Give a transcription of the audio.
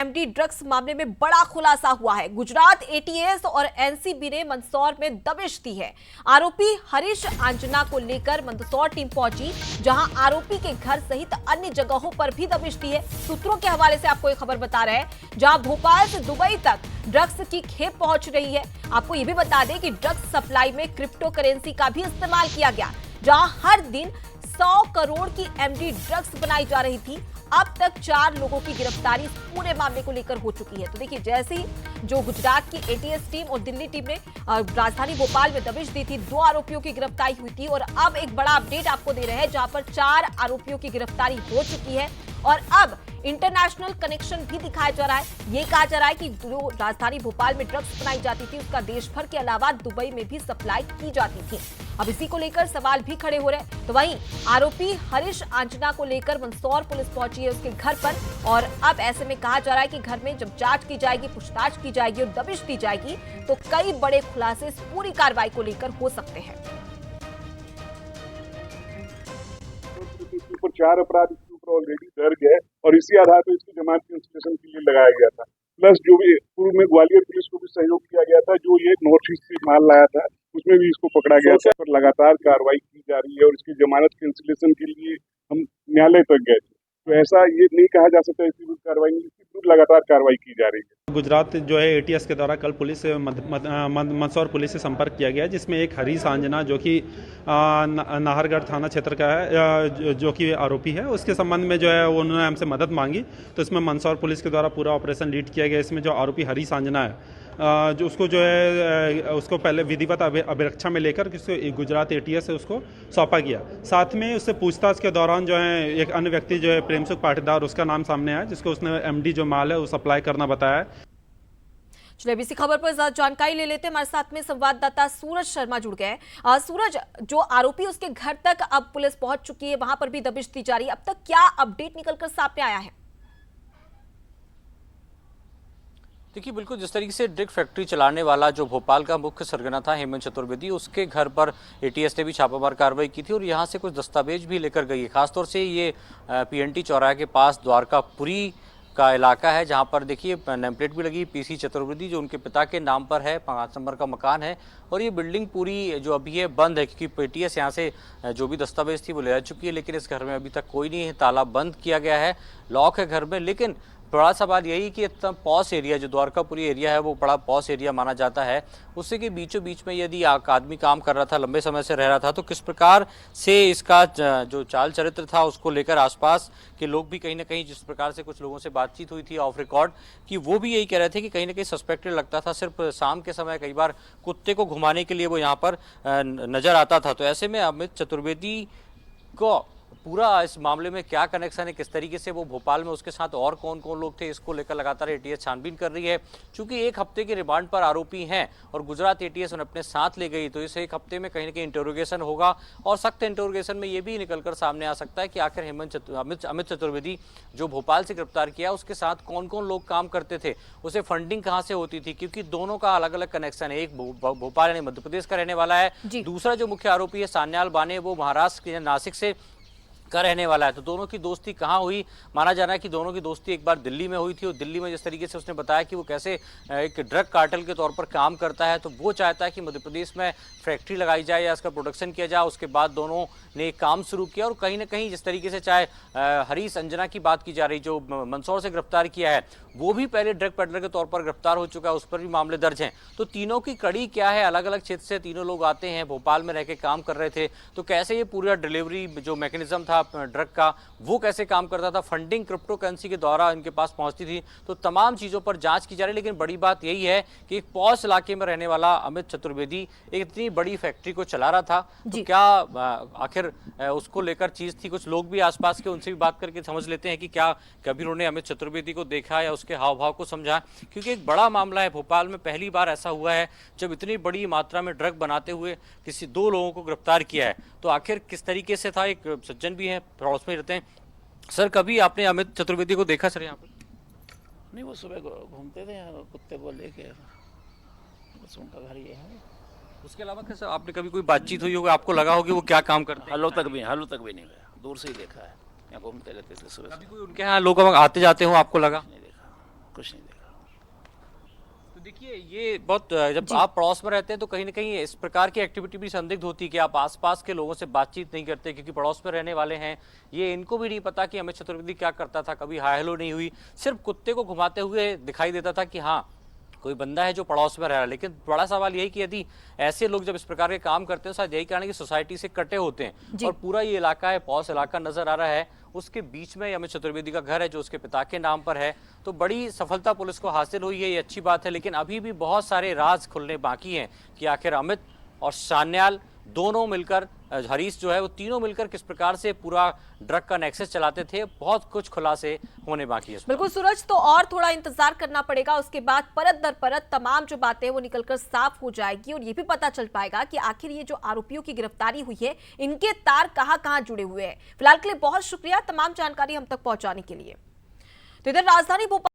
MD drugs मामले में बड़ा खुलासा हुआ है। गुजरात एटीएस और एनसीबी ने मंदसौर में दबिश दी है। आरोपी हरीश आंजना को लेकर मंदसौर टीम पहुंची, जहां आरोपी के घर सहित अन्य जगहों पर भी दबिश दी है। सूत्रों के हवाले से आपको एक खबर बता रहे हैं, जहां भोपाल से दुबई तक ड्रग्स की खेप पहुंच रही है। आपको यह भी बता दें कि ड्रग्स सप्लाई में क्रिप्टो करेंसी का भी इस्तेमाल किया गया, जहां हर दिन 100 करोड़ की एमडी ड्रग्स बनाई जा रही थी। अब तक 4 लोगों की गिरफ्तारी इस पूरे मामले को लेकर हो चुकी है। तो देखिए, जैसे ही जो गुजरात की एटीएस टीम और दिल्ली टीम ने राजधानी भोपाल में दबिश दी थी, 2 आरोपियों की गिरफ्तारी हुई थी, और अब एक बड़ा अपडेट आपको दे रहे हैं, जहां पर 4 आरोपियों की गिरफ्तारी हो चुकी है। और अब इंटरनेशनल कनेक्शन भी दिखाया जा रहा है। ये कहा जा रहा है कि जो राजधानी भोपाल में ड्रग्स बनाई जाती थी, उसका देश भर के अलावा दुबई में भी सप्लाई की जाती थी। अब इसी को लेकर सवाल भी खड़े हो रहे हैं। तो वहीं आरोपी हरीश आंजना को लेकर मंदसौर पुलिस पहुंची है उसके घर पर, और अब ऐसे में कहा जा रहा है कि घर में जब जांच की जाएगी, पूछताछ की जाएगी और दबिश दी जाएगी, तो कई बड़े खुलासे इस पूरी कार्रवाई को लेकर हो सकते हैं। 4 अपराध इसके ऊपर ऑलरेडी दर्ज है और इसी आधार पर इसकी जमानत इंस्टीट्यूशन के लिए लगाया गया था। प्लस जो भी पूर्व में ग्वालियर पुलिस को भी सहयोग किया गया था, जो ये नॉर्थ ईस्ट से माल लाया था, उसमें भी इसको पकड़ा गया था। पर लगातार कार्रवाई की जा रही है और इसकी जमानत कैंसिलेशन के लिए हम न्यायालय तक गए थे। तो ऐसा ये नहीं कहा जा सकता इसकी विरुद्ध कार्रवाई नहीं, इसकी विरुद्ध लगातार कार्रवाई की जा रही है। गुजरात जो है एटीएस के द्वारा कल पुलिस से मंदसौर पुलिस से संपर्क किया गया, जिसमें एक हरीश आंजना जो कि नाहरगढ़ थाना क्षेत्र का है, जो कि आरोपी है, उसके संबंध में जो है उन्होंने हमसे मदद मांगी। तो इसमें मंदसौर पुलिस के द्वारा पूरा ऑपरेशन लीड किया गया। इसमें जो आरोपी हरीश आंजना है, जो उसको जो है उसको पहले विधिवत अभिरक्षा में लेकर गुजरात एटीएस से उसको सौंपा गया। साथ में उससे पूछताछ के दौरान जो है एक अन्य व्यक्ति जो है प्रेमसुख पाटीदार, उसका नाम सामने आया, जिसको उसने एमडी जो माल है वो सप्लाई करना बताया है। चलिए, अब इसी खबर पर ज्यादा जानकारी ले लेते हैं। हमारे साथ में संवाददाता सूरज शर्मा जुड़ गए हैं। सूरज, जो आरोपी उसके घर तक अब पुलिस पहुंच चुकी है, वहां पर भी दबिश दी जा रही है, अब तक क्या अपडेट निकलकर सामने आया है? देखिए, बिल्कुल जिस तरीके से ड्रग फैक्ट्री चलाने वाला जो भोपाल का मुख्य सरगना था हेमंत चतुर्वेदी, उसके घर पर एटीएस ने भी छापामार कार्रवाई की थी और यहाँ से कुछ दस्तावेज भी लेकर गई है। खासतौर से ये पीएनटी चौराहे के पास द्वारकापुरी का इलाका है, जहाँ पर देखिए नेम प्लेट भी लगी पीसी चतुर्वेदी, जो उनके पिता के नाम पर है। 5 नंबर का मकान है और ये बिल्डिंग पूरी जो अभी है बंद है, क्योंकि एटीएस यहाँ से जो भी दस्तावेज थी वो ले जा चुकी है। लेकिन इस घर में अभी तक कोई नहीं है, ताला बंद किया गया है, लॉक है घर में। लेकिन बड़ा सवाल यही कि इतना पॉस एरिया जो द्वारकापुरी एरिया है वो बड़ा पॉस एरिया माना जाता है, उससे के बीचों बीच में यदि आदमी काम कर रहा था, लंबे समय से रह रहा था, तो किस प्रकार से इसका जो चाल चरित्र था उसको लेकर आसपास के लोग भी कहीं ना कहीं, जिस प्रकार से कुछ लोगों से बातचीत हुई थी ऑफ रिकॉर्ड, कि वो भी यही कह रहे थे कि कहीं ना कहीं सस्पेक्टेड लगता था। सिर्फ शाम के समय कई बार कुत्ते को घुमाने के लिए वो यहाँ पर नजर आता था। तो ऐसे में अमित चतुर्वेदी को पूरा इस मामले में क्या कनेक्शन है, किस तरीके से वो भोपाल में, उसके साथ और कौन कौन लोग थे, इसको लेकर लगातार एटीएस छानबीन कर रही है। चूंकि 1 हफ्ते के रिमांड पर आरोपी हैं और गुजरात एटीएस उन्हें अपने साथ ले गई, तो इस 1 हफ्ते में कहीं ना कहीं इंटरोगेशन होगा और सख्त इंटरोगेशन में ये भी निकलकर सामने आ सकता है कि आखिर अमित चतुर्वेदी जो भोपाल से गिरफ्तार किया, उसके साथ कौन कौन लोग काम करते थे, उसे फंडिंग कहाँ से होती थी, क्योंकि दोनों का अलग अलग कनेक्शन है। एक भोपाल यानी मध्य प्रदेश का रहने वाला है, दूसरा जो मुख्य आरोपी है सान्याल बाने, वो महाराष्ट्र के नासिक से का रहने वाला है। तो दोनों की दोस्ती कहाँ हुई? माना जा रहा है कि दोनों की दोस्ती एक बार दिल्ली में हुई थी और दिल्ली में जिस तरीके से उसने बताया कि वो कैसे एक ड्रग कार्टेल के तौर पर काम करता है, तो वो चाहता है कि मध्य प्रदेश में फैक्ट्री लगाई जाए या इसका प्रोडक्शन किया जाए। उसके बाद दोनों ने काम शुरू किया और कहीं ना कहीं जिस तरीके से चाहे हरीश अंजना की बात की जा रही, जो मंदसौर से गिरफ्तार किया है, वो भी पहले ड्रग पेडलर के तौर पर गिरफ्तार हो चुका है, उस पर भी मामले दर्ज हैं। तो तीनों की कड़ी क्या है? अलग अलग क्षेत्र से तीनों लोग आते हैं, भोपाल में रह के काम कर रहे थे, तो कैसे ये पूरा डिलीवरी जो मैकेनिज्म था ड्रग का, वो कैसे काम करता था, फंडिंग क्रिप्टो करेंसी के द्वारा इनके पास पहुंचती थी, तो तमाम चीजों पर जांच की जा रही है। लेकिन बड़ी बात यही है कि एक पॉश इलाके में रहने वाला अमित चतुर्वेदी एक इतनी बड़ी फैक्ट्री को चला रहा था, तो क्या आखिर उसको लेकर चीज थी? कुछ लोग भी आसपास के, उनसे भी बात करके समझ लेते हैं कि क्या कभी उन्होंने अमित चतुर्वेदी को देखा या उसके हाव भाव को समझा, क्योंकि एक बड़ा मामला है। भोपाल में पहली बार ऐसा हुआ है जब इतनी बड़ी मात्रा में ड्रग बनाते हुए किसी 2 लोगों को गिरफ्तार किया है। तो आखिर किस तरीके से था? एक सज्जन भी हैं, पड़ोस में रहते हैं। सर, कभी आपने अमित चतुर्वेदी को देखा सर यहाँ पर? नहीं, वो सुबह घूमते थे कुत्ते को लेके, बस उनका घर ये है। उसके अलावा कैसे आपने कभी कोई बातचीत हुई होगी, आपको लगा हो कि वो क्या काम करते हैं? हालों तक भी नहीं गया, दूर से ही देखा है, यहाँ घूमते रहते थे सुबह। कभी कोई उनके यहाँ लोग आते जाते हो, आपको लगा? नहीं देखा। कुछ नहीं देखा। तो देखिए ये बहुत जब आप पड़ोस में रहते हैं तो कहीं ना कहीं इस प्रकार की एक्टिविटी भी संदिग्ध होती है कि आप आसपास के लोगों से बातचीत नहीं करते, क्योंकि पड़ोस में रहने वाले हैं। ये इनको भी नहीं पता कि अमित चतुर्वेदी क्या करता था, कभी हाय हेलो नहीं हुई, सिर्फ कुत्ते को घुमाते हुए दिखाई देता था कि हाँ कोई बंदा है जो पड़ोस में रह रहा है। लेकिन बड़ा सवाल यही कि यदि ऐसे लोग जब इस प्रकार के काम करते हैं, शायद यही कारण है कि सोसाइटी से कटे होते हैं और पूरा ये इलाका है, पॉस इलाका नजर आ रहा है, उसके बीच में अमित चतुर्वेदी का घर है जो उसके पिता के नाम पर है। तो बड़ी सफलता पुलिस को हासिल हुई है, ये अच्छी बात है। लेकिन अभी भी बहुत सारे राज खुलने बाकी हैं कि आखिर अमित और सान्याल दोनों मिलकर, हरीश जो है वो तीनों मिलकर किस प्रकार से पूरा ड्रग का नेक्सस चलाते थे। बहुत कुछ खुलासे होने बाकी है। बिल्कुल सूरज, तो और थोड़ा इंतजार करना पड़ेगा, उसके बाद परत दर परत तमाम जो बातें हैं वो निकलकर साफ हो जाएगी और ये भी पता चल पाएगा कि आखिर ये जो आरोपियों की गिरफ्तारी हुई है इनके तार कहां-कहां जुड़े हुए हैं। फिलहाल के लिए बहुत शुक्रिया तमाम जानकारी हम तक पहुंचाने के लिए। तो इधर राजधानी भोपाल